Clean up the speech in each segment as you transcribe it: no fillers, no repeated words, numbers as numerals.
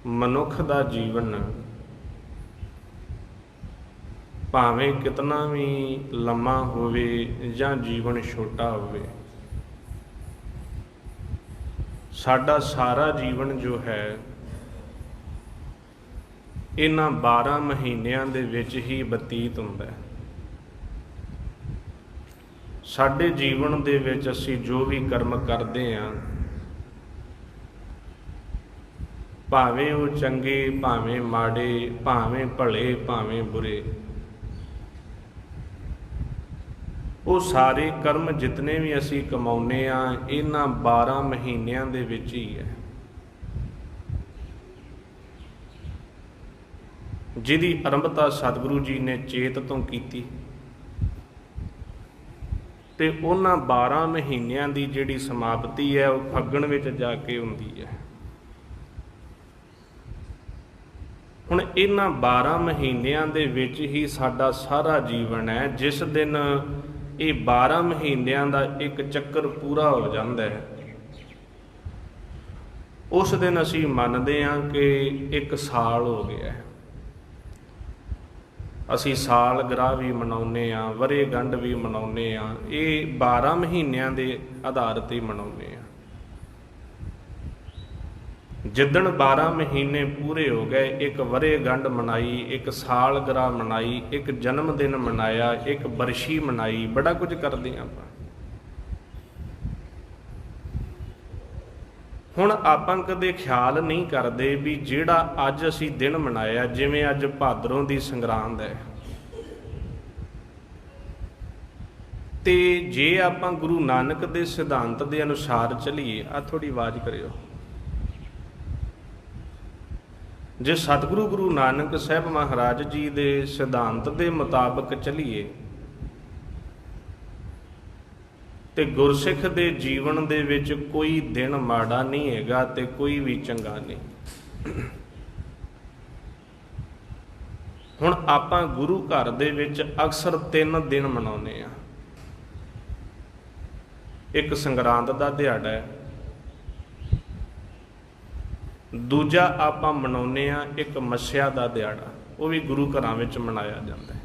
ਮਨੁੱਖ ਦਾ ਜੀਵਨ ਭਾਵੇਂ ਕਿਤਨਾ ਵੀ ਲੰਮਾ ਹੋਵੇ ਜਾਂ ਜੀਵਨ ਛੋਟਾ ਹੋਵੇ, ਸਾਡਾ ਸਾਰਾ ਜੀਵਨ ਜੋ ਹੈ ਇਹਨਾਂ 12 ਮਹੀਨਿਆਂ ਦੇ ਵਿੱਚ ਹੀ ਬਤੀਤ ਹੁੰਦਾ ਹੈ। ਸਾਡੇ ਜੀਵਨ ਦੇ ਵਿੱਚ ਅਸੀਂ ਜੋ ਵੀ ਕਰਮ ਕਰਦੇ ਹਾਂ, ਭਾਵੇਂ ਉਹ ਚੰਗੇ ਭਾਵੇਂ ਮਾੜੇ, ਭਾਵੇਂ ਭਲੇ ਭਾਵੇਂ ਬੁਰੇ, ਉਹ ਸਾਰੇ ਕਰਮ ਜਿਤਨੇ ਵੀ ਅਸੀਂ ਕਮਾਉਂਦੇ ਆ ਇਹਨਾਂ 12 ਮਹੀਨਿਆਂ ਦੇ ਵਿੱਚ ਹੀ ਹੈ। ਜਿਹਦੀ ਆਰੰਭਤਾ ਸਤਿਗੁਰੂ ਜੀ ਨੇ ਚੇਤ ਤੋਂ ਕੀਤੀ ਤੇ ਉਹਨਾਂ 12 ਮਹੀਨਿਆਂ ਦੀ ਜਿਹੜੀ ਸਮਾਪਤੀ ਹੈ ਉਹ ਫੱਗਣ ਵਿੱਚ ਜਾ ਕੇ ਹੁੰਦੀ ਹੈ। ਹੁਣ ਇਹਨਾਂ 12 ਮਹੀਨਿਆਂ ਦੇ ਵਿੱਚ ਹੀ ਸਾਡਾ ਸਾਰਾ ਜੀਵਨ ਹੈ। ਜਿਸ ਦਿਨ ਇਹ 12 ਮਹੀਨਿਆਂ ਦਾ ਇੱਕ ਚੱਕਰ ਪੂਰਾ ਹੋ ਜਾਂਦਾ ਹੈ, ਉਸ ਦਿਨ ਅਸੀਂ ਮੰਨਦੇ ਹਾਂ ਕਿ ਇੱਕ ਸਾਲ ਹੋ ਗਿਆ ਹੈ। ਅਸੀਂ ਸਾਲ ਗ੍ਰਾਹ ਵੀ ਮਨਾਉਂਦੇ ਹਾਂ, ਵਰੇ ਗੰਢ ਵੀ ਮਨਾਉਂਦੇ ਹਾਂ, ਇਹ 12 ਮਹੀਨਿਆਂ ਦੇ ਆਧਾਰ 'ਤੇ ਮਨਾਉਂਦੇ ਹਾਂ। ਜਿੱਦਣ 12 ਮਹੀਨੇ ਪੂਰੇ ਹੋ ਗਏ, ਇੱਕ ਵਰੇ ਗੰਢ ਮਨਾਈ, ਇੱਕ ਸਾਲ ਗ੍ਰਾਹ ਮਨਾਈ, ਇੱਕ ਜਨਮ ਦਿਨ ਮਨਾਇਆ, ਇੱਕ ਬਰਸ਼ੀ ਮਨਾਈ, ਬੜਾ ਕੁਝ ਕਰਦੇ ਹਾਂ ਆਪਾਂ। ਹੁਣ ਆਪਾਂ ਕਦੇ ਖਿਆਲ ਨਹੀਂ ਕਰਦੇ ਵੀ ਜਿਹੜਾ ਅੱਜ ਅਸੀਂ ਦਿਨ ਮਨਾਇਆ, ਜਿਵੇਂ ਅੱਜ ਭਾਦਰੋਂ ਦੀ ਸੰਗਰਾਂਦ ਹੈ, ਤੇ ਜੇ ਆਪਾਂ ਗੁਰੂ ਨਾਨਕ ਦੇ ਸਿਧਾਂਤ ਦੇ ਅਨੁਸਾਰ ਚੱਲੀਏ, ਆ ਥੋੜੀ ਆਵਾਜ਼ ਕਰਿਓ, ਜੇ ਸਤਿਗੁਰੂ ਗੁਰੂ ਨਾਨਕ ਸਾਹਿਬ ਮਹਾਰਾਜ ਜੀ ਦੇ ਸਿਧਾਂਤ ਦੇ ਮੁਤਾਬਕ ਚੱਲੀਏ ਤੇ ਗੁਰਸਿੱਖ ਦੇ ਜੀਵਨ ਦੇ ਵਿੱਚ ਕੋਈ ਦਿਨ ਮਾੜਾ ਨਹੀਂ ਹੈਗਾ ਤੇ ਕੋਈ ਵੀ ਚੰਗਾ ਨਹੀਂ। ਹੁਣ ਆਪਾਂ ਗੁਰੂ ਘਰ ਦੇ ਵਿੱਚ ਅਕਸਰ 3 ਦਿਨ ਮਨਾਉਂਦੇ ਆ। ਇੱਕ ਸੰਗਰਾਂਦ ਦਾ ਦਿਹਾੜਾ ਹੈ, ਦੂਜਾ ਆਪਾਂ ਮਨਾਉਂਦੇ ਆ ਇੱਕ ਮੱਸਿਆ ਦਾ ਦਿਹਾੜਾ, ਉਹ ਵੀ ਗੁਰੂ ਘਰਾਂ ਵਿੱਚ ਮਨਾਇਆ ਜਾਂਦਾ ਹੈ।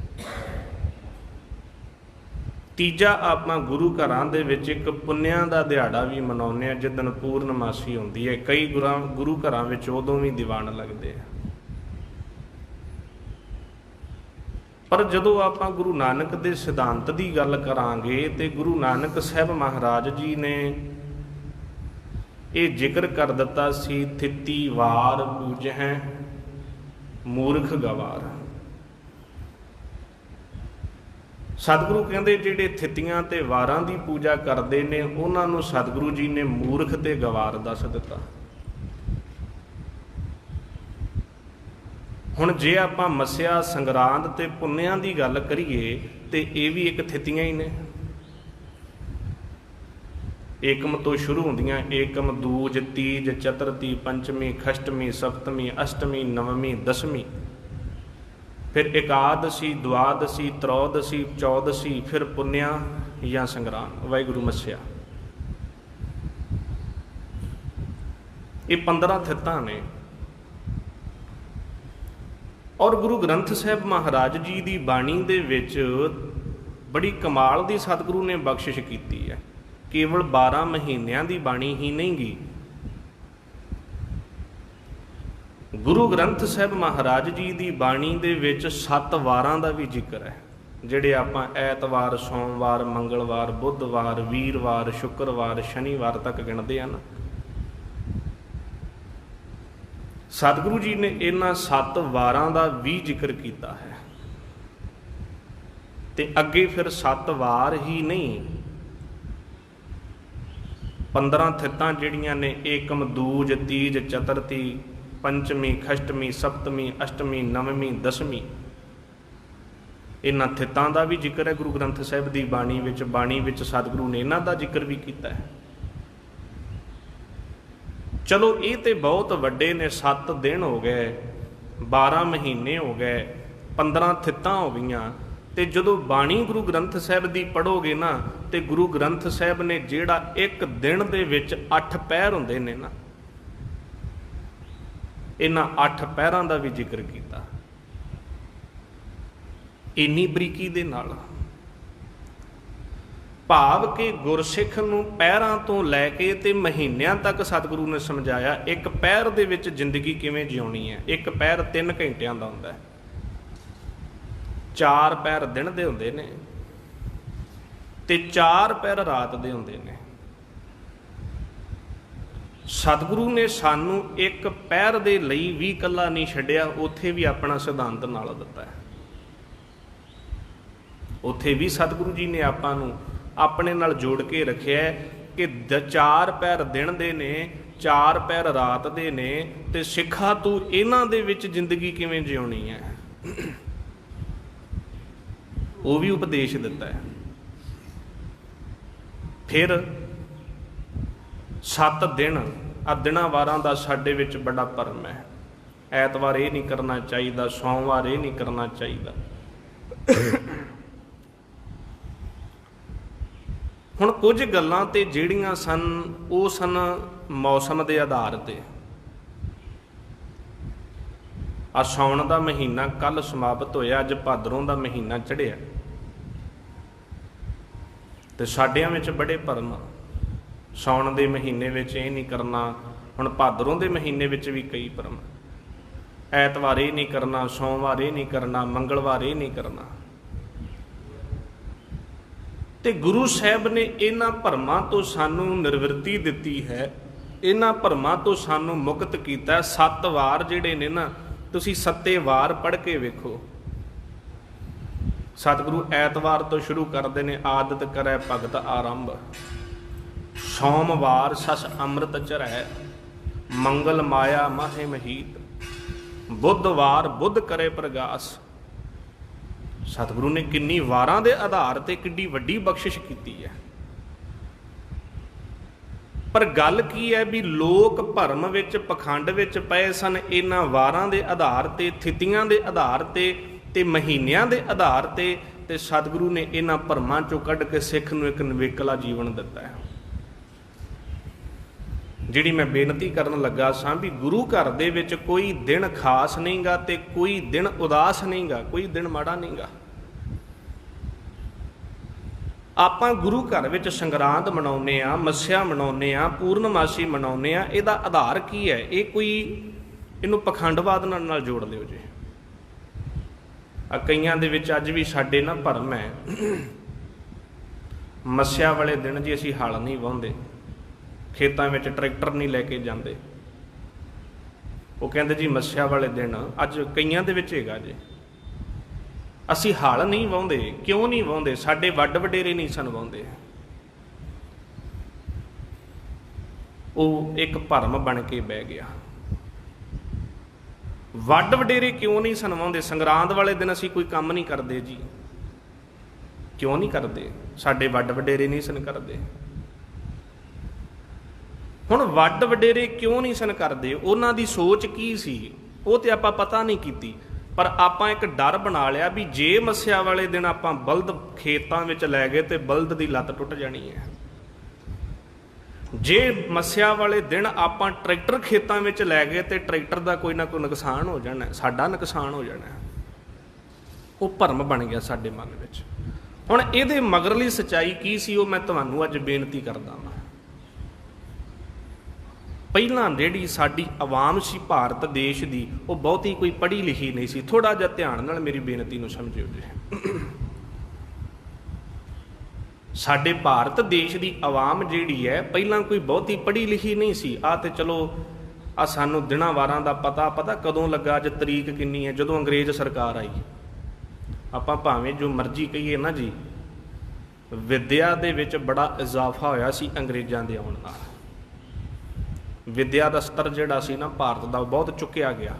ਤੀਜਾ ਆਪਾਂ ਗੁਰੂ ਘਰਾਂ ਦੇ ਵਿੱਚ ਇੱਕ ਪੁੰਨਿਆਂ ਦਾ ਦਿਹਾੜਾ ਵੀ ਮਨਾਉਂਦੇ ਆ, ਜਿੱਦਣ ਪੂਰਨਮਾਸੀ ਹੁੰਦੀ ਹੈ। ਕਈ ਗੁਰੂ ਘਰਾਂ ਵਿੱਚ ਉਦੋਂ ਵੀ ਦੀਵਾਨ ਲੱਗਦੇ ਆ। ਪਰ ਜਦੋਂ ਆਪਾਂ ਗੁਰੂ ਨਾਨਕ ਦੇ ਸਿਧਾਂਤ ਦੀ ਗੱਲ ਕਰਾਂਗੇ ਤੇ ਗੁਰੂ ਨਾਨਕ ਸਾਹਿਬ ਮਹਾਰਾਜ ਜੀ ਨੇ ਇਹ ਜ਼ਿਕਰ ਕਰ ਦਿੱਤਾ ਸੀ, ਥਿਤੀ ਵਾਰ ਪੂਜਹਿ ਮੂਰਖ ਗਵਾਰ। ਸਤਿਗੁਰੂ ਕਹਿੰਦੇ ਜਿਹੜੇ ਥਿਤੀਆਂ ਤੇ ਵਾਰਾਂ ਦੀ ਪੂਜਾ ਕਰਦੇ ਨੇ ਉਹਨਾਂ ਨੂੰ ਸਤਿਗੁਰੂ ਜੀ ਨੇ ਮੂਰਖ ਤੇ ਗਵਾਰ ਦੱਸ ਦਿੱਤਾ। ਹੁਣ ਜੇ ਆਪਾਂ ਮੱਸਿਆ, ਸੰਗਰਾਂਦ ਤੇ ਪੁੰਨਿਆਂ ਦੀ ਗੱਲ ਕਰੀਏ ਤੇ ਇਹ ਵੀ ਇੱਕ ਥਿਤੀਆਂ ਹੀ ਨੇ। ਏਕਮ ਤੋਂ ਸ਼ੁਰੂ ਹੁੰਦੀਆਂ, ਏਕਮ, ਦੂਜ, ਤੀਜ, ਚਤੁਰਥੀ, ਪੰਚਮੀ, ਖਸ਼ਟਮੀ, ਸਪਤਮੀ, ਅਸ਼ਟਮੀ, ਨਵਮੀ, ਦਸਵੀਂ, ਫਿਰ ਇਕਾਦਸ਼ੀ, ਦੁਆਦਸ਼ੀ, ਤਰੋਦਸ਼ੀ, ਚੌਦਸ਼ੀ, ਫਿਰ ਪੁੰਨਿਆ ਜਾਂ ਸੰਗਰਾਂਦ, ਵਾਹਿਗੁਰੂ ਮੱਸਿਆ। ਇਹ 15 ਥਿੱਤਾਂ ਨੇ। ਔਰ ਗੁਰੂ ਗ੍ਰੰਥ ਸਾਹਿਬ ਮਹਾਰਾਜ ਜੀ ਦੀ ਬਾਣੀ ਦੇ ਵਿੱਚ ਬੜੀ ਕਮਾਲ ਦੀ ਸਤਿਗੁਰੂ ਨੇ ਬਖਸ਼ਿਸ਼ ਕੀਤੀ ਹੈ। ਕੇਵਲ 12 ਮਹੀਨਿਆਂ ਦੀ ਬਾਣੀ ਹੀ ਨਹੀਂ ਗੀ, ਗੁਰੂ ਗ੍ਰੰਥ ਸਾਹਿਬ ਮਹਾਰਾਜ ਜੀ ਦੀ ਬਾਣੀ ਦੇ ਵਿੱਚ 7 ਵਾਰਾਂ ਦਾ ਵੀ ਜ਼ਿਕਰ ਹੈ, ਜਿਹੜੇ ਆਪਾਂ ਐਤਵਾਰ, ਸੋਮਵਾਰ, ਮੰਗਲਵਾਰ, ਬੁੱਧਵਾਰ, ਵੀਰਵਾਰ, ਸ਼ੁੱਕਰਵਾਰ, ਸ਼ਨੀਵਾਰ ਤੱਕ ਗਿਣਦੇ ਹਨ। ਸਤਿਗੁਰੂ ਜੀ ਨੇ ਇਹਨਾਂ 7 ਵਾਰਾਂ ਦਾ ਵੀ ਜ਼ਿਕਰ ਕੀਤਾ ਹੈ। ਤੇ ਅੱਗੇ ਫਿਰ 7 ਵਾਰ ਹੀ ਨਹੀਂ, 15 ਥਿੱਤਾਂ ਜਿਹੜੀਆਂ ਨੇ, ਏਕਮ, ਦੂਜ, ਤੀਜ, ਚਤੁਰਥੀ, ਪੰਚਮੀ, ਖਸ਼ਟਮੀ, ਸਪਤਮੀ, ਅਸ਼ਟਮੀ, ਨਵਮੀ, ਦਸਵੀਂ, ਇਹਨਾਂ ਥਿੱਤਾਂ ਦਾ ਵੀ ਜ਼ਿਕਰ ਹੈ ਗੁਰੂ ਗ੍ਰੰਥ ਸਾਹਿਬ ਦੀ ਬਾਣੀ ਵਿੱਚ। ਬਾਣੀ ਵਿੱਚ ਸਤਿਗੁਰੂ ਨੇ ਇਹਨਾਂ ਦਾ ਜ਼ਿਕਰ ਵੀ ਕੀਤਾ ਹੈ। ਚਲੋ ਇਹ ਤੇ ਬਹੁਤ ਵੱਡੇ ਨੇ, 7 ਦਿਨ ਹੋ ਗਏ, 12 ਮਹੀਨੇ ਹੋ ਗਏ, 15 ਥਿੱਤਾਂ ਹੋ ਗਈਆਂ। ਤੇ ਜਦੋਂ ਬਾਣੀ ਗੁਰੂ ਗ੍ਰੰਥ ਸਾਹਿਬ ਦੀ ਪੜ੍ਹੋਗੇ ਨਾ, ਤੇ ਗੁਰੂ ਗ੍ਰੰਥ ਸਾਹਿਬ ਨੇ ਜਿਹੜਾ ਇੱਕ ਦਿਨ ਦੇ ਵਿੱਚ 8 ਪਹਿਰ ਹੁੰਦੇ ਨੇ ਨਾ, इन्हां 8 पैरां दा भी जिक्र किया। इन्नी बरीकी दे नाल भाव के गुरसिख नूं पैरां तो लैके ते महीनिਆਂ तक सतगुरु ने समझाया एक पैर दे विच जिंदगी किवें जिउणी है। एक पैर 3 घंटिਆਂ ਦਾ ਹੁੰਦਾ है, 4 पैर दिन दे हुंदे ने ते 4 पैर रात दे हुंदे ने। सतगुरु ने सानू एक पैर दे लई भी कला नहीं छड्डिया, उत्थे भी अपना सिद्धांत नाल दिता है। उत्थे भी सतगुरु जी ने आपां नू अपने नाल जोड़ के रखिया है कि 4 पैर दिन दे ने, 4 पैर रात दे ने, ते सिखा तू इन्हां दे विच जिंदगी किवें जिउणी है, वो भी उपदेश दिता है। फिर 7 दिन आ दिनां वारां दा साडे विच बड़ा भरम है। ऐतवार ये नहीं करना चाहिए, सोमवार ये नहीं करना चाहिए। हुण कुछ गल्लां ते जिहड़ियां सन वो सन मौसम के आधार ते। आ साउण दा महीना कल समाप्त होया, अज भादरों दा महीना चढ़िया ते साडियां विच बड़े भरम। साउण दे महीने विच ये नहीं करना, हुण भादरों दे महीने विच भी कई भरम। ऐतवार ये नहीं करना, सोमवार ये नहीं करना, मंगलवार ये नहीं करना। ते गुरु साहब ने इन्हां भरमां तो सानू निर्वृत्ति दिती है, इन्हां भरमां तो सानू मुक्त कीता। 7 वार जिहड़े ने ना, तुसीं 7 वार पढ़ के वेखो। सतगुरु ऐतवार तो शुरू करते हैं, आदत करे भगत आरंभ। सोमवार सस अमृत चरै, मंगल माया माहे महीत। बुधवार बुध करे प्रगास। सतगुरु ने किन्नी वारां दे आधार ते किड्डी वड्डी बख्शिश की है। पर गल की है भी लोग भरम विच पखंड विच पए सन। इन्हां वारां दे आधार ते, तिथियां दे आधार ते महीनिਆਂ दे आधार ते सतगुरु ने इन्हां भरमां चों कढ के सिख नूं एक निवेकला जीवन दिता है। जिहड़ी मैं बेनती करन लगा सां भी गुरु घर दे विच कोई दिन खास नहीं गा ते कोई दिन उदास नहीं गा, कोई दिन माड़ा नहीं गा। आपां गुरु घर विच संगरांद मनाउने आ, मस्या मनाउने आ, पूर्णमासी मनाउने आ। इहदा आधार की है? ये कोई इहनूं पखंडवाद नाल जोड़ लिओ जी। कईयां दे विच अज भी साडे ना भरम है। मस्या वाले दिन जी असीं हल नहीं वाहुंदे, खेतां विच ट्रैक्टर नहीं लैके जांदे। वो कहंदे जी मस्या वाले दिन अज कईयां दे विच हैगा जी, असीं हल नहीं वाहुंदे। क्यों नहीं वाहुंदे? साडे वड्ड वडेरे नहीं सन वाहुंदे। वो एक भरम बन के बह गया। वड्ड वडेरे क्यों नहीं सन वाहुंदे? संगरांद वाले दिन असीं कोई काम नहीं करदे जी। क्यों नहीं करदे? साडे वड्ड वडेरे नहीं सन करदे। हुण वड्ड वडेरे क्यों नहीं सन करदे? उन्हां दी सोच की सी वो ते आपां पता नहीं कीती। पर आपां एक डर बना लिया भी जे मस्या वाले दिन आपां बलद खेतां विच लै गए ते बलद दी लत्त टुट जानी है। जे मस्या वाले दिन आपां ट्रैक्टर खेतां विच लै गए ते ट्रैक्टर दा कोई ना कोई नुकसान हो जाना, साडा नुकसान हो जाना। वो भरम बन गया साडे मन विच। हुण इहदे मगरली सच्चाई की सी, वो मैं तुहानूं अज बेनती करदा वां। ਪਹਿਲਾਂ ਜਿਹੜੀ ਸਾਡੀ ਆਵਾਮ ਸੀ ਭਾਰਤ ਦੇਸ਼ ਦੀ, ਉਹ ਬਹੁਤੀ ਕੋਈ ਪੜ੍ਹੀ ਲਿਖੀ ਨਹੀਂ ਸੀ। ਥੋੜਾ ਜਿਹਾ ਧਿਆਨ ਨਾਲ ਮੇਰੀ ਬੇਨਤੀ ਨੂੰ ਸਮਝਿਓ ਜੀ। ਸਾਡੇ ਭਾਰਤ ਦੇਸ਼ ਦੀ ਆਵਾਮ ਜਿਹੜੀ ਹੈ ਪਹਿਲਾਂ ਕੋਈ ਬਹੁਤੀ ਪੜ੍ਹੀ ਲਿਖੀ ਨਹੀਂ ਸੀ। ਆ ਤੇ ਚਲੋ ਆ ਸਾਨੂੰ ਦਿਨਾਂ ਵਾਰਾਂ ਦਾ ਪਤਾ ਕਦੋਂ ਲੱਗਾ, ਅੱਜ ਤਰੀਕ ਕਿੰਨੀ ਹੈ, ਜਦੋਂ ਅੰਗਰੇਜ਼ ਸਰਕਾਰ ਆਈ। ਆਪਾਂ ਭਾਵੇਂ ਜੋ ਮਰਜ਼ੀ ਕਹੀਏ ਨਾ ਜੀ, ਵਿਦਿਆ ਦੇ ਵਿੱਚ ਬੜਾ ਇਜ਼ਾਫਾ ਹੋਇਆ ਸੀ ਅੰਗਰੇਜ਼ਾਂ ਦੇ ਆਉਣ ਨਾਲ। विद्या का स्तर जिहड़ा सी ना भारत का बहुत चुक्या गया।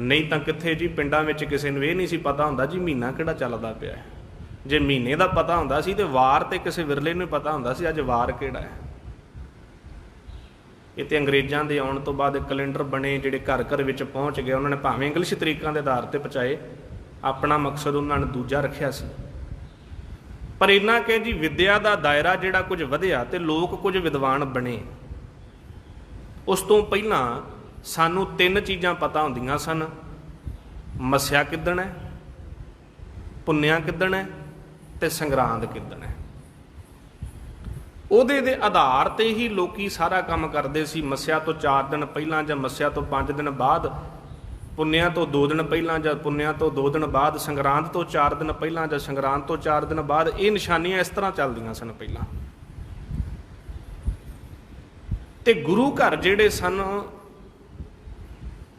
नहीं तो कित्थे जी पिंडां विच किसी नूं ये नहीं सी पता हुंदा जी महीना किहड़ा चलदा पिया है। जे महीने का पता हुंदा सी ते वार ते किसी विरले नूं पता हुंदा सी अज वार किहड़ा है। ये ते अंग्रेज़ां दे आउण तो बाद कैलेंडर बने जिहड़े घर घर विच पहुँच गए। उन्होंने भावें इंग्लिश तरीकां दे आधार ते पहुँचाए, अपना मकसद उन्होंने दूजा रखिया सी। पर इन्ना कि जी विद्या का दायरा जिहड़ा कुछ वधिया ते लोग कुछ विद्वान बने। उस तो पहलां सानू 3 चीज़ां पता हुंदियां सन, मस्या किदण है, पुन्निया किदण है ते संगरांद किदण है। ਉਹਦੇ ਦੇ ਆਧਾਰ ਤੇ ही लोकी सारा काम करते सी। मस्या तो 4 दिन पहला ਜਾਂ मस्या तो 5 दिन बाद, पुन्निया तो 2 दिन पहला ਜਾਂ पुन्निया तो 2 दिन बाद, संगरांद तो 4 दिन पहला ਜਾਂ संगरांद तो 4 दिन बाद। ये निशानियां इस तरह चलदियां सन पहला। ते गुरु घर जिहड़े सन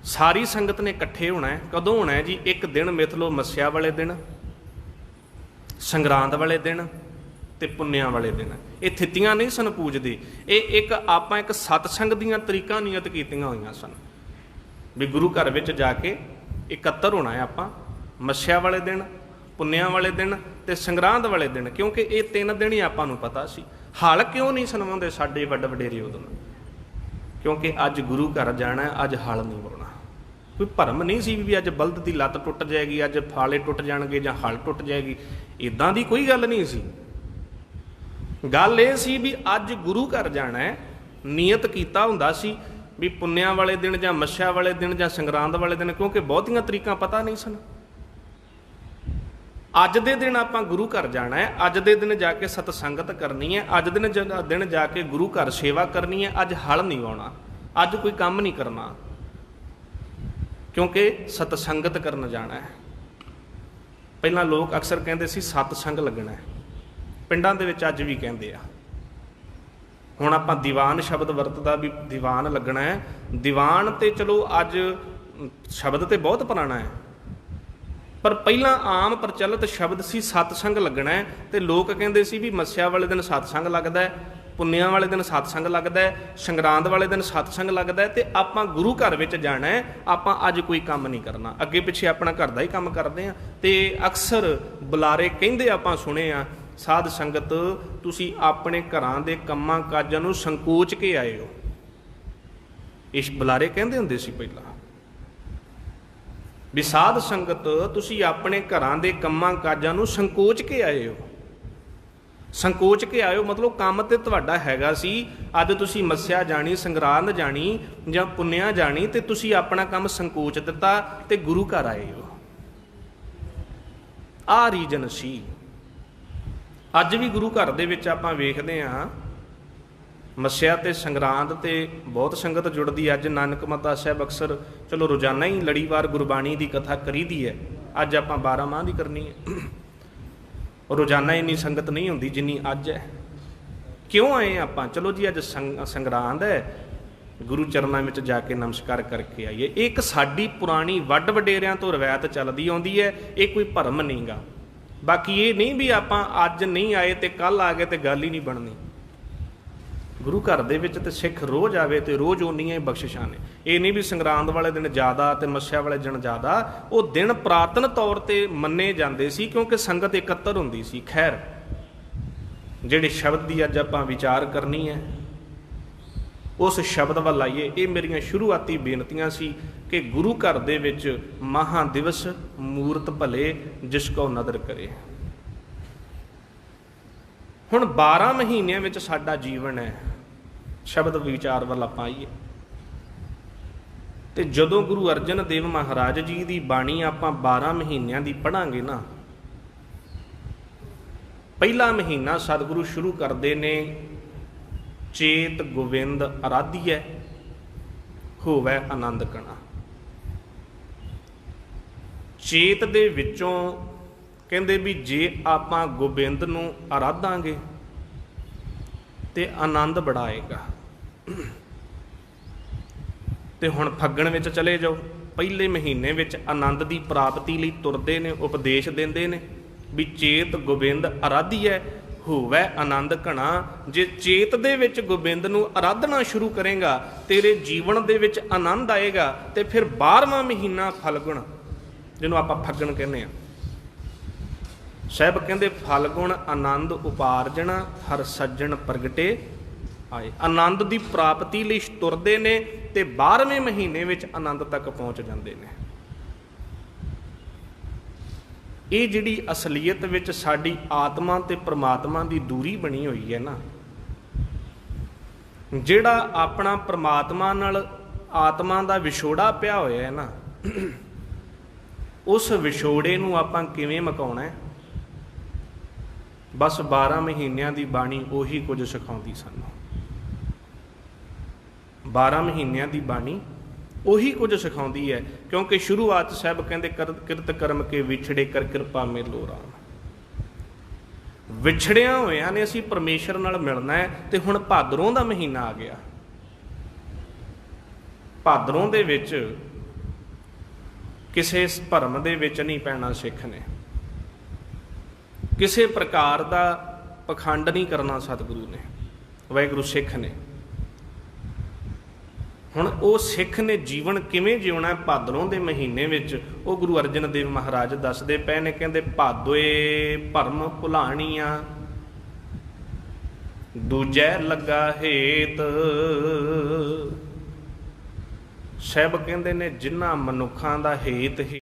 सारी संगत ने इकट्ठे होना है। कदों होना है जी? एक दिन मिथ लो मस्या वाले दिन, संगरांद वाले दिन ते पुन्निया वाले दिन। ये थितियां नहीं सन पूजते, ये एक आपां एक सतसंग दीयां तरीकां नियत कीतियां होईयां सन भी गुरु घर विच जाके इकत्तर होना है आपां मस्या वाले दिन, पुन्निया वाले दिन ते संगरांद वाले दिन। क्योंकि ये 3 दिन ही आपां नूं पता सी। हल क्यों नहीं सुनवाउंदे साडे वड्ड वडेरे उदों? क्योंकि अज गुरु घर जाना है, अज हल नहीं वाउणा। कोई भरम नहीं सी भी अज बलद की लत्त टुट जाएगी, अज फाले टुट जाणगे जां हल टुट जाएगी। इदां दी कोई गल नहीं सी। गल ये सी भी अज गुरु घर जाना है, नियत कीता हुंदा सी भी पुन्निया वाले दिन जां मस्या वाले दिन जां संगरांद वाले दिन। क्योंकि बहुतियां तरीकां पता नहीं सन। अज दे दिन आपां गुरु घर जाना है, अज दे दिन जाके सतसंगत करनी है, अज दिन जाके गुरु घर सेवा करनी है। अज हल नहीं आउणा, अज कोई काम नहीं करना, क्योंकि सतसंगत करन जाना है। पहला लोग अक्सर कहते सी सतसंग लगना है, पिंडां दे विच अज भी कहते आ। हुण आपां दीवान शब्द वरतदा भी दीवान लगना है। दीवान ते चलो अज शब्द ते बहुत पुराना है, पर पहला आम प्रचलित शब्द सी सतसंग लगना है। तो लोग कहते सी भी मस्या वाले दिन सतसंग लगता है, पुन्निया वाले दिन सतसंग लगता है, संगरांद वाले दिन सतसंग लगता है। तो आपां गुरु घर विच जाना है, आपां अज कोई काम नहीं करना, अगे पिछे अपना घर का ही काम करते हैं। तो अक्सर बुलारे कहते आपां सुने आ, साध संगत तुसी अपने घरां दे कम्मां काजां नूं संकोच के आए हो। इस बुलारे कहते हुंदे सी पहला भी साध संगत तुसी अपने घरां दे कम्मां काजां नूं संकोच के आए हो। संकोच के आए हो मतलब काम ते तुहाडा हैगा सी, अज तुसी मस्या जानी, संगरांद जानी जां पुन्निया जानी, ते तुसी अपना काम संकोच दिता ते गुरु घर आए हो। आ रीजन सी। अज भी गुरु घर दे विच आपां वेखदे हां मस्या ते संगरांद ते बहुत संगत जुड़दी। अज नानक माता साहब अक्सर चलो रोजाना ही लड़ीवार गुरबाणी की कथा करी दी है, अज आपां 12 माह की करनी है। रोजाना इन्नी संगत नहीं होंदी जिन्नी अज है। क्यों आए आपां? चलो जी अज संगरांद है, गुरु चरणों में जाके नमस्कार करके आइए। एक साडी पुरानी वड्ड वडेरियां तो रवायत चलदी आउंदी है, ये कोई भरम नहीं गा। बाकी ये नहीं भी आपां अज नहीं आए तो कल आ गए तो गल ही नहीं बननी। गुरु घर दे विच ते सिख रोज़ आवे तो रोज़ उन्नियां ही बख्शिशां ने। ये नहीं भी संगरांद वाले दिन ज़्यादा तो मस्या वाले दिन ज़्यादा। वो दिन पुरातन तौर पर मन्ने जाते सी क्योंकि संगत एकत्र हुंदी सी। खैर जिहड़े शब्द की अज आपां विचार करनी है उस शब्द वल आइए। ये मेरियां शुरुआती बेनतियां सी कि गुरु घर दे विच महादिवस मूरत भले जिसको नदर करे। हुण 12 महीनों में साडा जीवन है, शब्द विचार वाल आपां आईए। तो जदों गुरु अर्जन देव महाराज जी की बाणी आपां 12 महीनों की पढ़ांगे ना, पहला महीना सतगुरु शुरू करते ने चेत गोविंद आराध्य होवै आनंद कणा। चेत दे विचों कहते भी जे आपां गोबिंद नूं आराधांगे तो आनंद बड़ा आएगा। तो हुण फग्गण विच चले जाओ, पहले महीने विच आनंद की प्राप्ति लई तुरदे ने, उपदेश देंदे ने भी चेत गोबिंद आराध्य होवै आनंद घना। जे चेत दे विच गोबिंद नूं आराधना शुरू करेगा तेरे जीवन दे विच आनंद आएगा। तो फिर 12वां महीना फलगुण जिन्हों आपां फग्गण कहने आ, साहब कहते फलगुण आनंद उपार्जन हर सज्जन प्रगटे आए। आनंद की प्राप्ति लई तुरदे ने ते 12वें महीने विच आनंद तक पहुँच जाते हैं। ये जिहड़ी असलीयत विच साडी आत्मा ते परमात्मा की दूरी बनी हुई है ना, जिहड़ा अपना परमात्मा नाल ਆਤਮਾ ਦਾ ਵਿਛੋੜਾ ਪਿਆ ਹੋਇਆ ਹੈ ਨਾ, ਉਸ ਵਿਛੋੜੇ ਨੂੰ ਆਪਾਂ ਕਿਵੇਂ ਮੁਕਾਉਣਾ ਹੈ? ਬਸ 12 ਮਹੀਨਿਆਂ ਦੀ ਬਾਣੀ ਉਹੀ ਕੁਝ ਸਿਖਾਉਂਦੀ ਸਾਨੂੰ। 12 ਮਹੀਨਿਆਂ ਦੀ ਬਾਣੀ ਉਹੀ ਕੁਝ ਸਿਖਾਉਂਦੀ ਹੈ, ਕਿਉਂਕਿ ਸ਼ੁਰੂਆਤ ਸਾਹਿਬ ਕਹਿੰਦੇ ਕਿਰਤ ਕਰਮ ਕੇ ਵਿਛੜੇ ਕਰ ਕਿਰਪਾ ਮੇਲੋ ਰਾਮ। ਵਿਛੜਿਆ ਹੋਇਆਂ ਨੇ ਅਸੀਂ ਪਰਮੇਸ਼ਰ ਨਾਲ ਮਿਲਣਾ ਹੈ। ਤੇ ਹੁਣ ਭਾਦਰੋਂ ਦਾ ਮਹੀਨਾ ਆ ਗਿਆ। ਭਾਦਰੋਂ ਦੇ ਵਿੱਚ ਕਿਸੇ ਭਰਮ ਦੇ ਵਿੱਚ ਨਹੀਂ ਪੈਣਾ ਸਿੱਖ ਨੇ, ਕਿਸੇ ਪ੍ਰਕਾਰ ਦਾ ਪਖੰਡ ਨਹੀਂ ਕਰਨਾ ਸਤਿਗੁਰੂ ਨੇ, ਵਾਹਿਗੁਰੂ ਸਿੱਖ ਨੇ। ਹੁਣ ਉਹ ਸਿੱਖ ਨੇ ਜੀਵਨ ਕਿਵੇਂ ਜਿਉਣਾ ਭਾਦਰੋਂ ਦੇ ਮਹੀਨੇ ਵਿੱਚ, ਉਹ ਗੁਰੂ ਅਰਜਨ ਦੇਵ ਮਹਾਰਾਜ ਦੱਸਦੇ ਪਏ ਨੇ। ਕਹਿੰਦੇ ਭਾਦੋਏ ਭਰਮ ਭੁਲਾਣੀਆਂ, ਦੂਜੈ ਲੱਗਾ ਹੇਤ। ਸਾਹਿਬ ਕਹਿੰਦੇ ਨੇ ਜਿਨ੍ਹਾਂ ਮਨੁੱਖਾਂ ਦਾ ਹੇਤ ਹੀ